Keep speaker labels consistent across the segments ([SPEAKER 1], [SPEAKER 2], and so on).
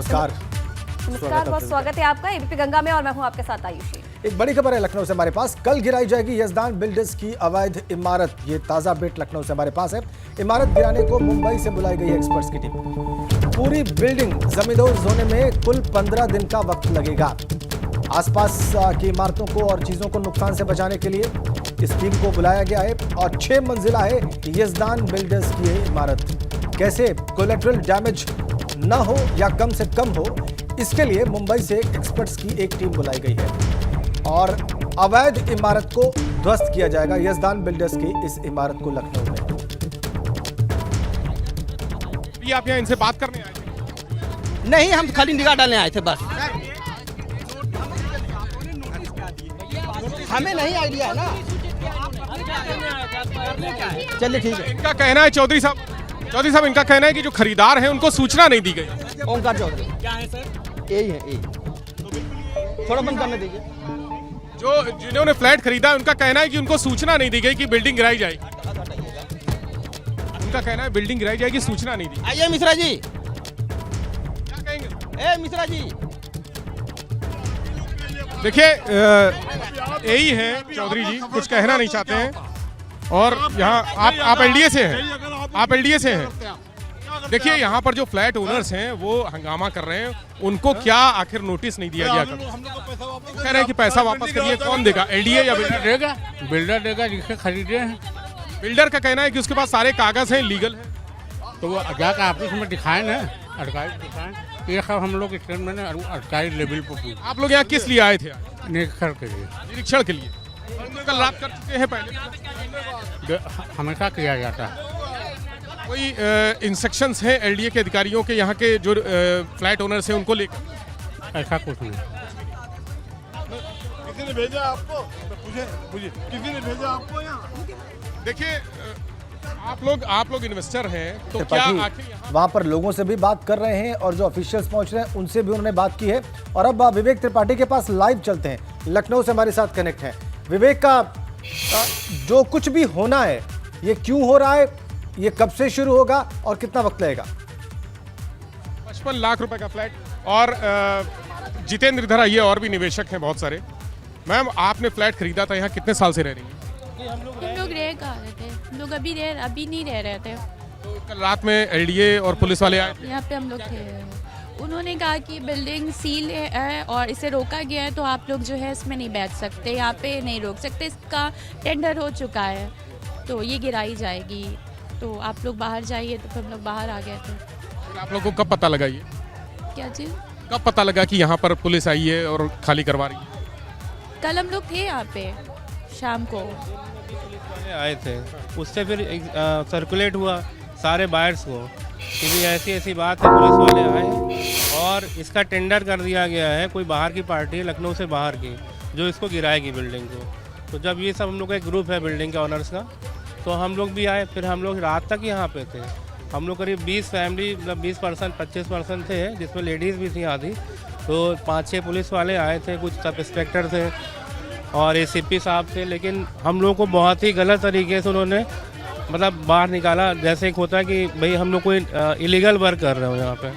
[SPEAKER 1] नमस्कार।
[SPEAKER 2] नमस्कार, बहुत स्वागत है आपका एबीपी गंगा में और मैं हूं आपके साथ आयुषी।
[SPEAKER 1] एक बड़ी खबर है लखनऊ से हमारे पास। कल गिराई जाएगी यजदान बिल्डर्स की अवैध इमारत। ये ताजा अपडेट लखनऊ से हमारे पास है। इमारत गिराने को मुंबई से बुलाई गई है एक्सपर्ट्स की टीम। पूरी बिल्डिंग जमींदोज होने में कुल 15 दिन का वक्त लगेगा। आसपास की इमारतों को और चीजों को नुकसान से बचाने के लिए इस टीम को बुलाया गया है और 6 मंजिला है यजदान बिल्डर्स की ये इमारत। कैसे कोलैटरल डैमेज न हो या कम से कम हो, इसके लिए मुंबई से एक्सपर्ट्स की एक टीम बुलाई गई है और अवैध इमारत को ध्वस्त किया जाएगा। यजदान बिल्डर्स की इस इमारत को लखनऊ में।
[SPEAKER 3] ये आप यहाँ इनसे बात करने आए थे?
[SPEAKER 4] नहीं, हम खाली निगाह डालने आए थे बस। हमें नहीं आइडिया है ना। चलिए ठीक है।
[SPEAKER 3] इनका कहना है चौधरी साहब इनका कहना है कि जो खरीदार हैं उनको सूचना नहीं दी गई।
[SPEAKER 4] ओंकार चौधरी क्या है सर? यही है, यही। थोड़ा बंद करने दीजिए।
[SPEAKER 3] जो जिन्होंने फ्लैट खरीदा है उनका कहना है कि उनको सूचना नहीं दी गई कि बिल्डिंग गिराई जाएगी। उनका कहना है बिल्डिंग गिराई जाएगी, सूचना नहीं दी।
[SPEAKER 4] आइए मिश्रा जी।
[SPEAKER 3] क्या कहेंगे?
[SPEAKER 4] ए मिश्रा जी,
[SPEAKER 3] देखिए यही है चौधरी जी, कुछ कहना नहीं चाहते हैं। और यहाँ आप एलडीए से हैं, आप एलडीए से हैं। देखिए यहाँ पर जो फ्लैट ओनर्स हैं वो हंगामा कर रहे हैं, उनको क्या आखिर नोटिस नहीं दिया गया? कह रहे हैं कि पैसा वापस करिए। कौन देगा, एलडीए या बिल्डर
[SPEAKER 5] देगा? बिल्डर देगा जिससे खरीदे हैं।
[SPEAKER 3] बिल्डर का कहना है कि उसके पास सारे कागज हैं, लीगल है।
[SPEAKER 5] तो वो जाकर ऑफिस में दिखाएं ना, अधिकारी दिखाएं। ये सब हम लोग स्टेटमेंट अधिकारी लेवल पर पूछ।
[SPEAKER 3] आप लोग यहाँ किस लिए आए थे?
[SPEAKER 5] निरीक्षण के लिए।
[SPEAKER 3] निरीक्षण के लिए। कल रात कर चुके हैं पहले?
[SPEAKER 5] हमेशा किया जाता है।
[SPEAKER 3] कोई इंस्ट्रक्शंस हैं एलडीए के अधिकारियों के यहाँ के जो फ्लैट ओनर्स हैं उनको लेकर?
[SPEAKER 5] ऐसा कुछ नहीं।
[SPEAKER 6] किसी ने भेजा आपको? पूछे किसी ने भेजा आपको यहाँ?
[SPEAKER 3] देखिए आप लोग इन्वेस्टर हैं तो क्या आखिर
[SPEAKER 1] वहां पर लोगों से भी बात कर रहे हैं और जो ऑफिशियल्स पहुंच रहे हैं उनसे भी उन्होंने बात की है। और अब विवेक त्रिपाठी के पास लाइव चलते हैं, लखनऊ से हमारे साथ कनेक्ट हैं। विवेक, का जो कुछ भी होना है ये क्यों हो रहा है, ये कब से शुरू होगा और कितना वक्त लगेगा?
[SPEAKER 3] 55 लाख रुपए का फ्लैट। और जितेंद्र इधर आइए, और भी निवेशक हैं बहुत सारे। मैम, आपने फ्लैट खरीदा था, यहाँ कितने साल से रह रही हैं?
[SPEAKER 7] हम लोग रह कहाँ रहे थे, हम लोग अभी नहीं रह रहे थे।
[SPEAKER 3] तो कल रात में एलडीए और पुलिस वाले आए थे?
[SPEAKER 7] यहाँ पे हम लोग थे। उन्होंने कहा कि बिल्डिंग सील है और इसे रोका गया है, तो आप लोग जो है इसमें नहीं बैठ सकते, यहाँ पे नहीं रोक सकते, इसका टेंडर हो चुका है तो ये गिराई जाएगी, तो आप लोग बाहर जाइए। तो फिर हम लोग बाहर आ गए थे।
[SPEAKER 3] आप लोग को कब पता लगा ये?
[SPEAKER 7] क्या चीज़?
[SPEAKER 3] कब पता लगा कि यहाँ पर पुलिस आई है और खाली करवा रही है?
[SPEAKER 7] कल हम लोग थे यहाँ पे शाम को
[SPEAKER 8] आए थे, उससे फिर सर्कुलेट हुआ सारे बायर्स को कि भी ऐसी बात है। पुलिस वाले आए और इसका टेंडर कर दिया गया है। कोई बाहर की पार्टी है, लखनऊ से बाहर की, जो इसको गिराएगी बिल्डिंग को। तो जब ये सब हम लोग का एक ग्रुप है बिल्डिंग के ऑनर्स का, तो हम लोग भी आए। फिर हम लोग रात तक यहाँ पे थे। हम लोग करीब 20 फैमिली, मतलब 20% 25% थे, जिसमें लेडीज़ भी थी आधी। तो 5-6 पुलिस वाले आए थे, कुछ सब इंस्पेक्टर थे और एसीपी साहब थे। लेकिन हम लोग को बहुत ही गलत तरीके से उन्होंने मतलब बाहर निकाला। जैसे एक होता है कि भाई हम लोग कोई इलीगल वर्क कर रहे हो यहाँ पे।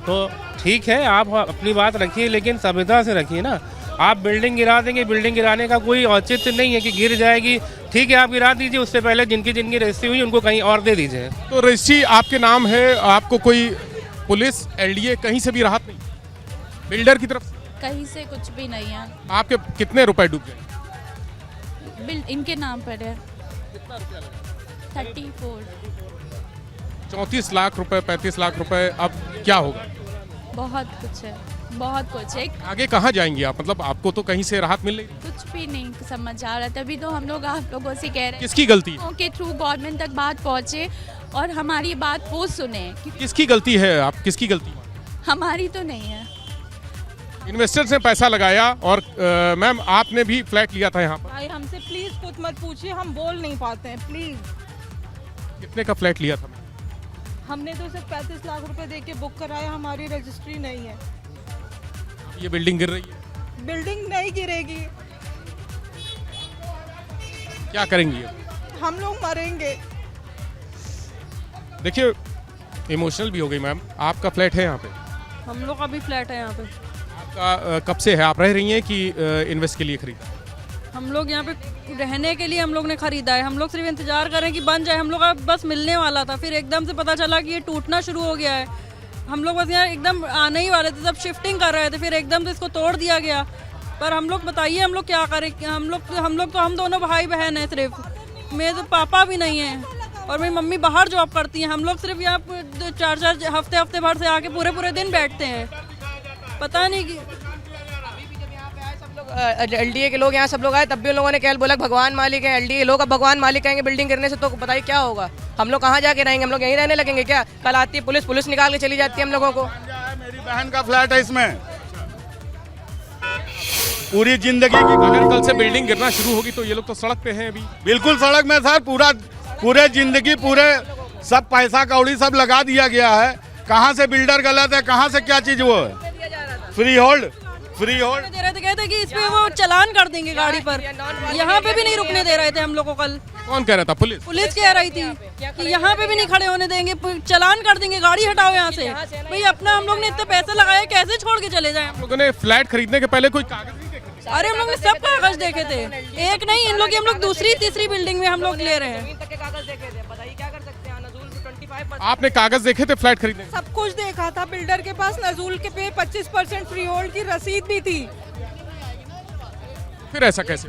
[SPEAKER 8] तो ठीक है, आप अपनी बात रखिए, लेकिन सभ्यता से रखिए ना। आप बिल्डिंग गिरा देंगे, बिल्डिंग गिराने का कोई औचित्य नहीं है कि गिर जाएगी। ठीक है, आप गिरा दीजिए, उससे पहले जिनकी रजिस्ट्री हुई उनको कहीं और दे दीजिए।
[SPEAKER 3] तो रजिस्ट्री आपके नाम है, आपको कोई पुलिस एलडीए कहीं से भी राहत नहीं? बिल्डर की तरफ
[SPEAKER 7] कहीं से कुछ भी नहीं है।
[SPEAKER 3] आपके कितने रुपए डूब गए?
[SPEAKER 7] इनके नाम पर है 34।
[SPEAKER 3] 34 लाख रुपए, 35 लाख रुपए। अब क्या होगा?
[SPEAKER 7] बहुत कुछ है, बहुत कुछ है।
[SPEAKER 3] आगे कहाँ जाएंगी आप? मतलब आपको तो कहीं से राहत मिल रही?
[SPEAKER 7] कुछ भी नहीं समझ आ रहा, तभी तो हम लोग आप लोगों से कह रहे हैं
[SPEAKER 3] किसकी गलती है?
[SPEAKER 7] के थ्रू गवर्नमेंट तक बात पहुंचे और हमारी बात वो सुने।
[SPEAKER 3] किसकी गलती है? आप किसकी गलती है?
[SPEAKER 7] हमारी तो नहीं है।
[SPEAKER 3] इन्वेस्टर्स ने पैसा लगाया और मैम आपने भी फ्लैट लिया था यहाँ पर।
[SPEAKER 9] भाई हमसे प्लीज कुछ मत पूछिए, हम बोल नहीं पाते हैं, प्लीज।
[SPEAKER 3] कितने का फ्लैट लिया था?
[SPEAKER 9] हमने तो सिर्फ 35 लाख रुपए दे के बुक कराया, हमारी रजिस्ट्री नहीं है।
[SPEAKER 3] ये बिल्डिंग गिर रही है?
[SPEAKER 9] बिल्डिंग नहीं गिरेगी।
[SPEAKER 3] क्या करेंगी?
[SPEAKER 9] हम लोग मरेंगे।
[SPEAKER 3] देखिए इमोशनल भी हो गई मैम। आपका फ्लैट है यहाँ पे,
[SPEAKER 9] हम लोग अभी फ्लैट है यहाँ पे।
[SPEAKER 3] आपका कब से है, आप रह रही हैं कि इन्वेस्ट के लिए खरीदा?
[SPEAKER 9] हम लोग यहाँ पे रहने के लिए हम लोग ने खरीदा है। हम लोग सिर्फ इंतजार करें कि बन जाए। हम लोग का बस मिलने वाला था, फिर एकदम से पता चला कि ये टूटना शुरू हो गया है। हम लोग बस यहाँ एकदम आने ही वाले थे, सब शिफ्टिंग कर रहे थे, फिर एकदम से इसको तोड़ दिया गया। पर हम लोग बताइए हम लोग क्या करें? हम दोनों भाई बहन हैं सिर्फ, मेरे तो पापा भी नहीं हैं और मेरी मम्मी बाहर जॉब करती हैं। हम लोग सिर्फ यहाँ 4-4 हफ्ते भर से आके पूरे दिन बैठते हैं। पता नहीं कि
[SPEAKER 10] एलडीए के लोग यहाँ सब लोग आए, तब भी उन लोगों ने केवल बोला भगवान मालिक है। एलडीए लोग अब भगवान मालिक कहेंगे बिल्डिंग गिरने से, तो बताइए क्या होगा? हम लोग कहाँ जाके रहेंगे? हम लोग यहीं रहने लगेंगे क्या? कल आती है पुलिस निकाल के चली जाती है हम लोगों को।
[SPEAKER 6] मेरी बहन का फ्लैट है इसमें। पूरी जिंदगी की,
[SPEAKER 3] अगर कल से बिल्डिंग गिरना शुरू होगी तो ये लोग तो सड़क पे हैं अभी।
[SPEAKER 6] बिल्कुल सड़क में सर, पूरे जिंदगी सब पैसा कौड़ी सब लगा दिया गया है। कहाँ से बिल्डर गलत है, कहाँ से क्या चीज वो है? फ्री होल्ड
[SPEAKER 9] दे रहे थे, कहते कि इस पे वो चलान कर देंगे गाड़ी पर। यहाँ पे भी नहीं रुकने दे रहे थे हम लोग को कल।
[SPEAKER 3] कौन कह रहा था?
[SPEAKER 9] पुलिस कह रही थी कि यहाँ पे भी नहीं खड़े होने देंगे, चलान कर देंगे, गाड़ी हटाओ यहाँ से। भाई अपना हम लोग ने इतने पैसे लगाए, कैसे छोड़ के चले जाए?
[SPEAKER 3] हम लोगों ने फ्लैट खरीदने के पहले कोई कागज नहीं देखे?
[SPEAKER 9] अरे हम लोग ने सब कागज देखे थे, एक नहीं। इन लोग हम लोग दूसरी तीसरी बिल्डिंग में हम लोग ले रहे हैं।
[SPEAKER 3] आपने कागज देखे थे फ्लैट खरीदने?
[SPEAKER 9] सब कुछ देखा था। बिल्डर के पास नजूल के पे 25% फ्री होल्ड की रसीद भी थी।
[SPEAKER 3] फिर ऐसा कैसे?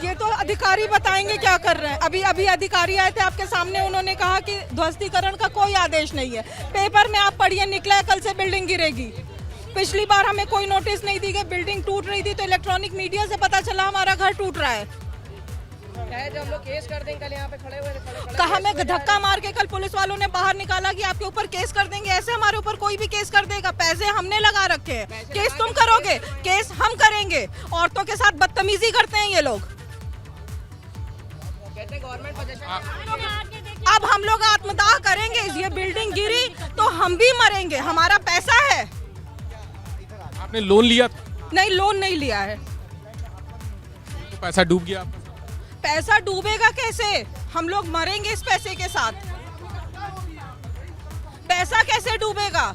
[SPEAKER 9] ये तो अधिकारी बताएंगे क्या कर रहे हैं। अभी अधिकारी आए थे आपके सामने, उन्होंने कहा कि ध्वस्तीकरण का कोई आदेश नहीं है। पेपर में आप पढ़िए, निकला है कल से बिल्डिंग गिरेगी। पिछली बार हमें कोई नोटिस नहीं दी गई, बिल्डिंग टूट रही थी तो इलेक्ट्रॉनिक मीडिया से पता चला हमारा घर टूट रहा है।
[SPEAKER 10] जब हम लोग केस कर देंगे, कल यहाँ पे खड़े हुए
[SPEAKER 9] कहा हमें धक्का मार के कल पुलिस वालों ने बाहर निकाला कि आपके ऊपर केस कर देंगे। ऐसे हमारे ऊपर कोई भी केस कर देगा? पैसे हमने लगा रखे हैं, केस तुम करोगे, केस हम करेंगे। औरतों के साथ बदतमीजी करते हैं ये लोग। अब हम लोग आत्मदाह करेंगे। ये बिल्डिंग गिरी तो हम भी मरेंगे, हमारा पैसा है।
[SPEAKER 3] आपने लोन लिया?
[SPEAKER 9] नहीं, लोन नहीं लिया है।
[SPEAKER 3] तो पैसा डूब गया?
[SPEAKER 9] पैसा डूबेगा कैसे? हम लोग मरेंगे इस पैसे के साथ। पैसा कैसे डूबेगा?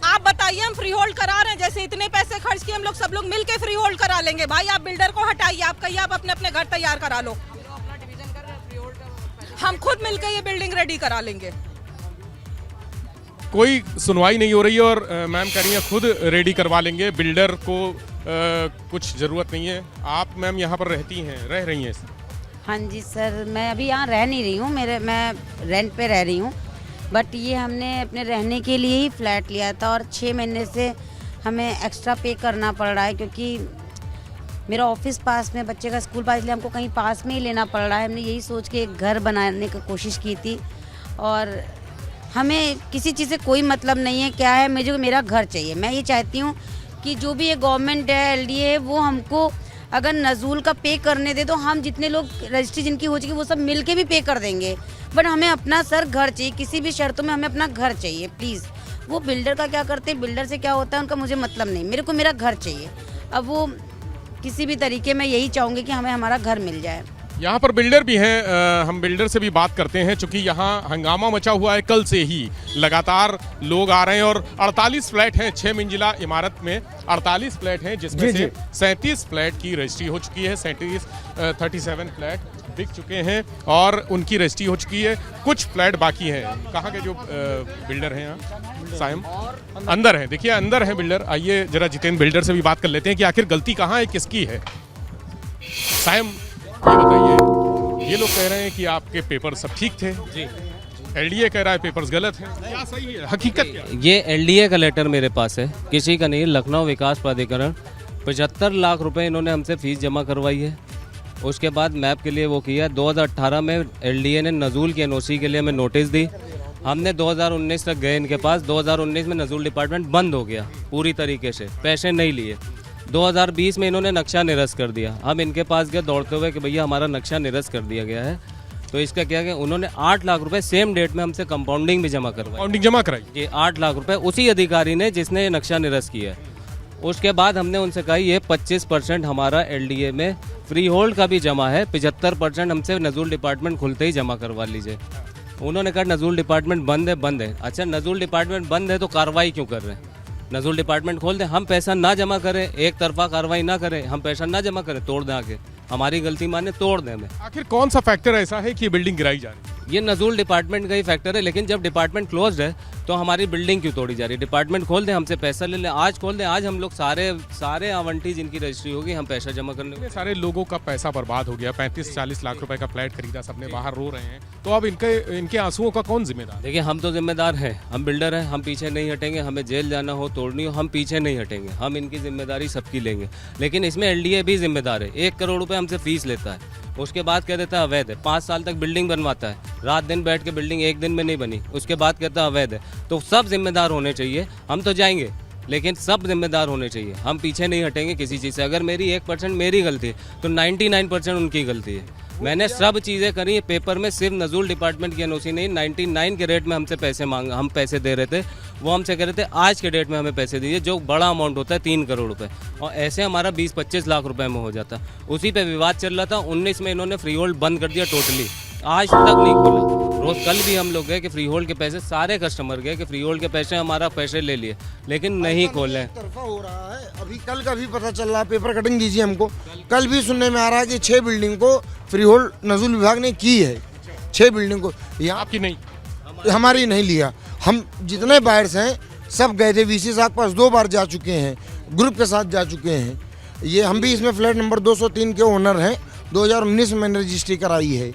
[SPEAKER 9] आप बताइए। हम फ्री होल्ड करा रहे हैं, जैसे इतने पैसे खर्च किए हम लोग, सब लोग मिलके फ्री होल्ड करा लेंगे। भाई आप बिल्डर को हटाइए, आप कहिए आप अपने अपने घर तैयार करा लो। हम खुद मिलकर ये बिल्डिंग रेडी करा लेंगे।
[SPEAKER 3] कोई सुनवाई नहीं हो रही है और मैम कह रही हैं खुद रेडी करवा लेंगे, बिल्डर को कुछ ज़रूरत नहीं है। आप मैम यहाँ पर रह रही हैं?
[SPEAKER 11] हाँ जी सर, मैं अभी यहाँ रह नहीं रही हूँ, मैं रेंट पे रह रही हूँ। बट ये हमने अपने रहने के लिए ही फ्लैट लिया था और 6 महीने से हमें एक्स्ट्रा पे करना पड़ रहा है, क्योंकि मेरा ऑफिस पास में, बच्चे का स्कूल पास, इसलिए हमको कहीं पास में ही लेना पड़ रहा है। हमने यही सोच के एक घर बनाने की कोशिश की थी और हमें किसी चीज़ से कोई मतलब नहीं है। क्या है, मुझे मेरा घर चाहिए। मैं ये चाहती हूँ कि जो भी ये गवर्नमेंट है, एलडीए है, वो हमको अगर नजूल का पे करने दे तो हम जितने लोग रजिस्ट्री जिनकी हो चुकी वो सब मिल के भी पे कर देंगे। बट हमें अपना सर घर चाहिए, किसी भी शर्तों में हमें अपना घर चाहिए प्लीज़। वो बिल्डर का क्या करते हैं, बिल्डर से क्या होता है उनका मुझे मतलब नहीं, मेरे को मेरा घर चाहिए। अब वो किसी भी तरीके में यही चाहूँगी कि हमें हमारा घर मिल जाए।
[SPEAKER 3] यहाँ पर बिल्डर भी हैं, हम बिल्डर से भी बात करते हैं, चूँकि यहाँ हंगामा मचा हुआ है कल से ही। लगातार लोग आ रहे हैं और 48 फ्लैट हैं, 6 मंजिला इमारत में 48 फ्लैट हैं, जिसमें से 37 फ्लैट की रजिस्ट्री हो चुकी है। 37 फ्लैट बिक चुके हैं और उनकी रजिस्ट्री हो चुकी है। कुछ फ्लैट बाकी हैं। कहाँ के जो बिल्डर हैं यहाँ? सायम अंदर है, देखिए अंदर है बिल्डर। आइए जरा जितेंद्र बिल्डर से भी बात कर लेते हैं कि आखिर गलती कहाँ है, किसकी है। सायम ये बताइए, ये लोग कह रहे हैं कि आपके पेपर सब ठीक थे जी, एलडीए कह रहा है पेपर्स गलत हैं, क्या सही है, हकीकत क्या?
[SPEAKER 8] ये एलडीए का लेटर मेरे पास है, किसी का नहीं। लखनऊ विकास प्राधिकरण 75 लाख रुपए इन्होंने हमसे फीस जमा करवाई है। उसके बाद मैप के लिए वो किया। 2018 में एलडीए ने नजूल की एनओसी के लिए हमें नोटिस दी। हमने 2019 तक गए इनके पास। 2019 में नजूल डिपार्टमेंट बंद हो गया पूरी तरीके से, पैसे नहीं लिए। 2020 में इन्होंने नक्शा निरस्त कर दिया। हम इनके पास गए दौड़ते हुए कि भैया हमारा नक्शा निरस्त कर दिया गया है। तो इसका क्या किया, उन्होंने 8 लाख रुपए सेम डेट में हमसे कंपाउंडिंग भी जमा करवाई।
[SPEAKER 3] कंपाउंडिंग जमा कराई
[SPEAKER 8] ये 8 लाख रुपए उसी अधिकारी ने जिसने नक्शा निरस्त किया है। उसके बाद हमने उनसे कहा ये 25% हमारा एलडीए में फ्री होल्ड का भी जमा है, 75% हमसे नजूल डिपार्टमेंट खुलते ही जमा करवा लीजिए। उन्होंने कहा नजूल डिपार्टमेंट बंद है। अच्छा, नजूल डिपार्टमेंट बंद है तो कार्रवाई क्यों कर रहे हैं? नज़ुल डिपार्टमेंट खोल दें, हम पैसा ना जमा करें, एक तरफा कार्रवाई ना करें, हम पैसा ना जमा करें, तोड़ दें आके, हमारी गलती माने तोड़ दें हमें।
[SPEAKER 3] आखिर कौन सा फैक्टर ऐसा है कि ये बिल्डिंग गिराई जा रही है?
[SPEAKER 8] ये नज़ुल डिपार्टमेंट का ही फैक्टर है, लेकिन जब डिपार्टमेंट क्लोज्ड है तो हमारी बिल्डिंग क्यों तोड़ी जा रही है? डिपार्टमेंट खोल दें, हमसे पैसा ले लें, आज खोल दें, आज हम लोग सारे आवंटी जिनकी रजिस्ट्री होगी हम पैसा जमा करने।
[SPEAKER 3] इतने सारे लोगों का पैसा बर्बाद हो गया, 35-40 लाख रुपए का फ्लैट खरीदा, सबने बाहर रो रहे हैं, तो अब इनके आंसुओं का कौन जिम्मेदार?
[SPEAKER 8] देखिए, हम तो जिम्मेदार हैं, हम बिल्डर हैं, हम पीछे नहीं हटेंगे, हमें जेल जाना हो, तोड़नी हो, हम पीछे नहीं हटेंगे, हम इनकी जिम्मेदारी सबकी लेंगे। लेकिन इसमें LDA भी जिम्मेदार है, 1 करोड़ रुपये हमसे फीस लेता है, उसके बाद कह देता है अवैध है, 5 साल तक बिल्डिंग बनवाता है, रात दिन बैठ के बिल्डिंग एक दिन में नहीं बनी, उसके बाद कहता है अवैध है। तो सब जिम्मेदार होने चाहिए, हम तो जाएंगे लेकिन सब जिम्मेदार होने चाहिए, हम पीछे नहीं हटेंगे किसी चीज़ से। अगर मेरी 1% मेरी गलती है तो 99% उनकी गलती है। मैंने सब चीज़ें करी है पेपर में, सिर्फ नज़ुल डिपार्टमेंट की NOC नहीं, 99 के रेट में हमसे पैसे मांगा, हम पैसे दे रहे थे, वो हमसे कह रहे थे आज के डेट में हमें पैसे दीजिए, जो बड़ा अमाउंट होता है 3 करोड़ रुपए, और ऐसे हमारा 20-25 लाख रुपए में हो जाता। उसी पे विवाद चल रहा था। 19 में इन्होंने फ्री होल्ड बंद कर दिया टोटली, आज तक नहीं खोला। रोज कल भी हम लोग गए कि फ्री होल्ड के पैसे, सारे कस्टमर गए कि फ्री होल्ड के पैसे, हमारा पैसे ले लिए, लेकिन नहीं खोले।
[SPEAKER 12] तरफा हो रहा है, अभी कल का भी पता चल रहा है, पेपर कटिंग दीजिए हमको, कल भी सुनने में आ रहा है कि 6 बिल्डिंग को फ्री होल्ड नज़ुल विभाग ने की है, 6 बिल्डिंग को। यहाँ
[SPEAKER 3] आपकी नहीं,
[SPEAKER 12] हमारी नहीं लिया। हम जितने बायर्स हैं सब गए थे, VC साहब पास 2 बार जा चुके हैं, ग्रुप के साथ जा चुके हैं। ये हम भी इसमें फ्लैट नंबर 203 के ओनर हैं, 2019 में मैंने रजिस्ट्री कराई है।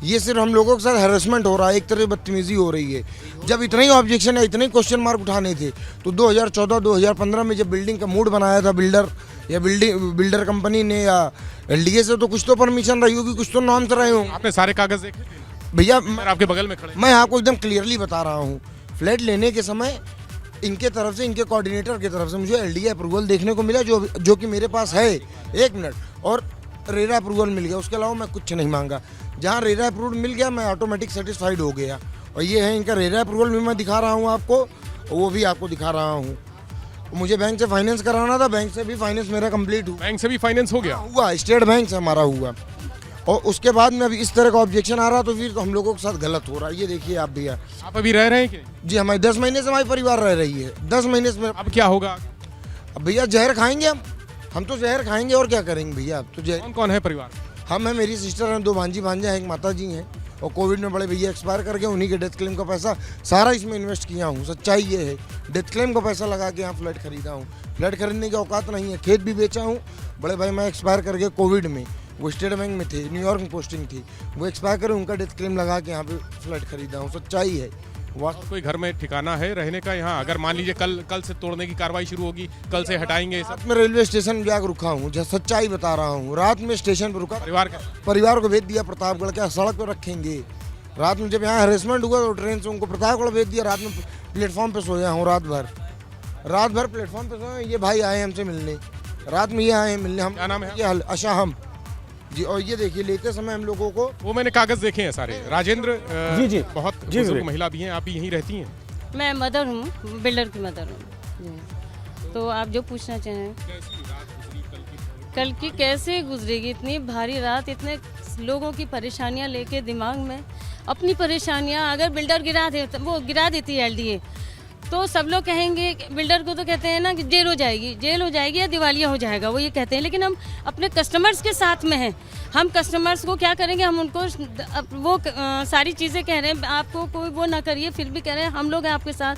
[SPEAKER 12] ये सिर्फ हम लोगों के साथ हैरेसमेंट हो रहा है, एक तरह बदतमीजी हो रही है। जब इतने ही ऑब्जेक्शन है, इतने ही क्वेश्चन मार्क उठाने थे, तो 2014-2015 में जब बिल्डिंग का मूड बनाया था बिल्डर कंपनी ने या LDA से, तो कुछ तो परमिशन रही होगी, कुछ तो नॉर्म्स रहे होंगे।
[SPEAKER 3] आपने सारे कागज देखे थे?
[SPEAKER 12] भैया
[SPEAKER 3] आपके बगल में खड़े,
[SPEAKER 12] मैं आपको एकदम क्लियरली बता रहा हूँ, फ्लैट लेने के समय इनके तरफ से, इनके कोऑर्डिनेटर की तरफ से मुझे LDA अप्रूवल देखने को मिला, जो कि मेरे पास है, 1 मिनट, और रेरा अप्रूवल मिल गया। उसके अलावा मैं कुछ नहीं मांगा। जहाँ रेरा अप्रूवल मिल गया मैं ऑटोमेटिक सेटिस्फाइड हो गया। और ये है इनका रेरा अप्रूवल भी मैं दिखा रहा हूँ आपको, वो भी आपको दिखा रहा हूँ। मुझे बैंक से फाइनेंस कराना था, बैंक से भी फाइनेंस मेरा कंप्लीट हुआ।
[SPEAKER 3] बैंक से भी फाइनेंस हो गया?
[SPEAKER 12] हुआ, स्टेट बैंक से हमारा हुआ। और उसके बाद में अभी इस तरह का ऑब्जेक्शन आ रहा, तो फिर तो हम लोगों के साथ गलत हो रहा है। ये देखिए आप भैया।
[SPEAKER 3] आप अभी रह रहे हैं कि?
[SPEAKER 12] जी, हमारे 10 महीने से हमारी परिवार रह रही है, 10 महीने से।
[SPEAKER 3] अब क्या होगा?
[SPEAKER 12] अब भैया जहर खाएंगे हम तो जहर खाएंगे, और क्या करेंगे भैया। अब तो जहर।
[SPEAKER 3] कौन है परिवार?
[SPEAKER 12] हम हैं, मेरी सिस्टर हैं, 2 भांजी भांजा हैं, एक माता जी हैं, और कोविड में बड़े भैया एक्सपायर कर गए, उन्हीं के डेथ क्लेम का पैसा सारा इसमें इन्वेस्ट किया हूँ। सच्चाई ये है, डेथ क्लेम का पैसा लगा के यहाँ फ्लैट खरीदा हूँ। फ्लैट खरीदने की औकात नहीं है, खेत भी बेचा हूँ। बड़े भाई मैं एक्सपायर कर गए कोविड में, वो स्टेट बैंक में थे, न्यूयॉर्क में पोस्टिंग थी, वो एक्सपायर करे, उनका डेथ क्लेम लगा के यहाँ पे फ्लैट खरीदा हूँ। सच्चाई है।
[SPEAKER 3] कोई घर में ठिकाना है रहने का यहाँ? अगर मान लीजिए कल से तोड़ने की कार्रवाई शुरू होगी, कल से हटाएंगे सब?
[SPEAKER 12] रात में रेलवे स्टेशन जाकर रुका हूँ, सच्चाई बता रहा हूँ। रात में स्टेशन पर रुका, परिवार को भेज दिया प्रतापगढ़, क्या सड़क पर रखेंगे। रात में जब यहाँ हरेसमेंट हुआ तो ट्रेन से उनको प्रतापगढ़ भेज दिया। रात में प्लेटफॉर्म पे सोया हूँ, रात भर प्लेटफॉर्म पे सोया। ये भाई आए हमसे मिलने, रात में ये आए हैं मिलने। हम,
[SPEAKER 3] क्या नाम है?
[SPEAKER 12] ये अशाहम जी। और ये देखिए लेते समय हम लोगों को,
[SPEAKER 3] वो मैंने कागज देखे हैं सारे। राजेंद्र
[SPEAKER 1] जी
[SPEAKER 3] बहुत बुजुर्ग महिला भी हैं, आप भी यहीं रहती हैं?
[SPEAKER 9] मैं मदर हूँ, बिल्डर की मदर हूँ। तो आप जो पूछना चाहें, कल की कैसे गुजरेगी? इतनी भारी रात, इतने लोगों की परेशानियाँ लेके दिमाग में, अपनी परेशानियाँ। अगर बिल्डर वो गिरा देती है LDA, तो सब लोग कहेंगे, बिल्डर को तो कहते हैं ना कि जेल हो जाएगी या दिवालिया हो जाएगा, वो ये कहते हैं। लेकिन हम अपने कस्टमर्स के साथ में हैं। हम कस्टमर्स को क्या करेंगे, हम उनको वो सारी चीज़ें कह रहे हैं, आपको कोई वो ना करिए, फिर भी कह रहे हैं हम लोग हैं आपके साथ,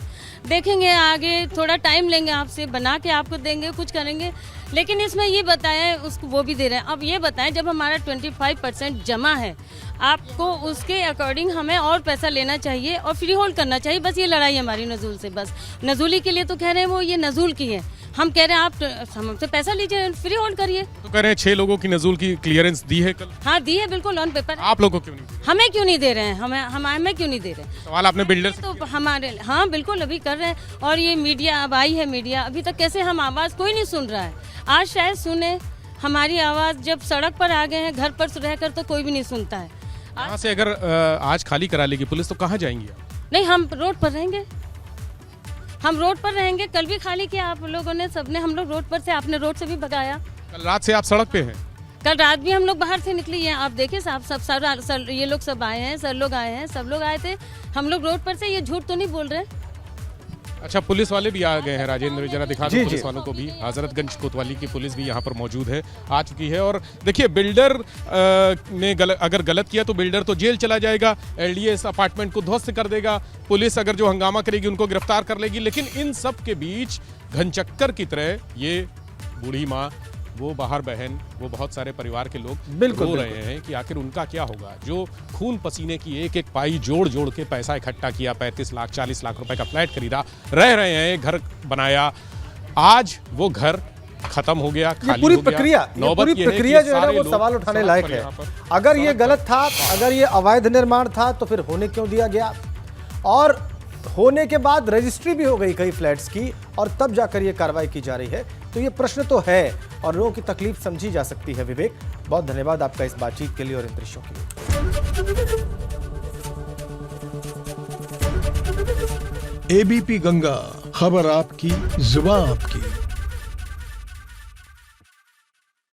[SPEAKER 9] देखेंगे आगे, थोड़ा टाइम लेंगे आपसे, बना के आपको देंगे, कुछ करेंगे। लेकिन इसमें ये बताएं, उसको वो भी दे रहे हैं। अब ये बताएं, जब हमारा 25% जमा है, आपको उसके अकॉर्डिंग हमें और पैसा लेना चाहिए और फ्री होल्ड करना चाहिए। बस ये लड़ाई हमारी नज़ुल से, बस नज़ुली के लिए तो कह रहे हैं वो, ये नज़ुल की है। हम कह रहे हैं आप हमसे पैसा लीजिए, फ्री होल्ड करिए।
[SPEAKER 3] तो कह रहे हैं 6 लोगों की नज़ुल की क्लियरेंस दी है कल?
[SPEAKER 9] हाँ दी है, बिल्कुल ऑन पेपर।
[SPEAKER 3] आप लोगों को क्यों नहीं?
[SPEAKER 9] हमें क्यों नहीं दे रहे हैं? हमें क्यों नहीं दे रहे?
[SPEAKER 3] सवाल आपने बिल्डर से?
[SPEAKER 9] तो हमारे, हाँ बिल्कुल अभी कर रहे हैं। और ये मीडिया अब आई है, मीडिया अभी तक कैसे हम आवाज़ कोई नहीं सुन रहा है। आज शायद सुने हमारी आवाज़, जब सड़क पर आ गए हैं, घर पर रहकर तो कोई भी नहीं सुनता है।
[SPEAKER 3] यहाँ से अगर आज खाली करा लेगी पुलिस तो कहाँ जाएंगी आप?
[SPEAKER 9] नहीं, हम रोड पर रहेंगे, हम रोड पर रहेंगे। कल भी खाली किया आप लोगों ने, सबने, हम लोग रोड पर से, आपने रोड से भी भगाया।
[SPEAKER 3] कल रात से आप सड़क पे हैं?
[SPEAKER 9] कल रात भी हम लोग बाहर से निकली हैं, आप देखिए साहब, सब ये लोग सब आए हैं, सर लोग आए हैं, सब लोग आए थे। हम लोग रोड पर से, ये झूठ तो नहीं बोल रहे।
[SPEAKER 3] अच्छा, पुलिस वाले भी आ गए हैं राजेंद्र, जरा दिखा
[SPEAKER 1] जी,
[SPEAKER 3] दो पुलिस
[SPEAKER 1] जी।
[SPEAKER 3] वालों को भी। हजरतगंज कोतवाली की पुलिस भी यहाँ पर मौजूद है, आ चुकी है। और देखिए, बिल्डर ने अगर गलत किया तो बिल्डर तो जेल चला जाएगा, एलडीए इस अपार्टमेंट को ध्वस्त कर देगा, पुलिस अगर जो हंगामा करेगी उनको गिरफ्तार कर लेगी। लेकिन इन सब के बीच घनचक्कर की तरह ये बूढ़ी माँ, वो बाहर बहन, वो बहुत सारे परिवार के लोग
[SPEAKER 1] बिल्कुल,
[SPEAKER 3] रो रहे
[SPEAKER 1] बिल्कुल।
[SPEAKER 3] हैं कि आखिर उनका क्या होगा। जो खून पसीने की एक एक पाई जोड़ जोड़ के पैसा इकट्ठा किया, 35 लाख 40 लाख रुपए का फ्लैट खरीदा, रह रहे हैं, घर बनाया, आज वो घर खत्म हो गया, खाली
[SPEAKER 1] पूरी
[SPEAKER 3] हो गया।
[SPEAKER 1] प्रक्रिया, ये
[SPEAKER 3] नौबत
[SPEAKER 1] पूरी
[SPEAKER 3] ये है कि
[SPEAKER 1] प्रक्रिया
[SPEAKER 3] ये
[SPEAKER 1] जो है ना
[SPEAKER 3] सारे
[SPEAKER 1] वो
[SPEAKER 3] लोग
[SPEAKER 1] सवाल उठाने
[SPEAKER 3] सड़क
[SPEAKER 1] लायक
[SPEAKER 3] पर
[SPEAKER 1] है।
[SPEAKER 3] यहाँ पर
[SPEAKER 1] अगर ये गलत था, अगर ये अवैध निर्माण था, तो फिर होने क्यों दिया गया? और होने के बाद रजिस्ट्री भी हो गई कई फ्लैट्स की, और तब जाकर ये कार्रवाई की जा रही है। तो ये प्रश्न तो है और लोगों की तकलीफ समझी जा सकती है। विवेक, बहुत धन्यवाद आपका इस बातचीत के लिए और इन दृश्यों के लिए।
[SPEAKER 13] एबीपी गंगा, खबर आपकी, जुबान आपकी।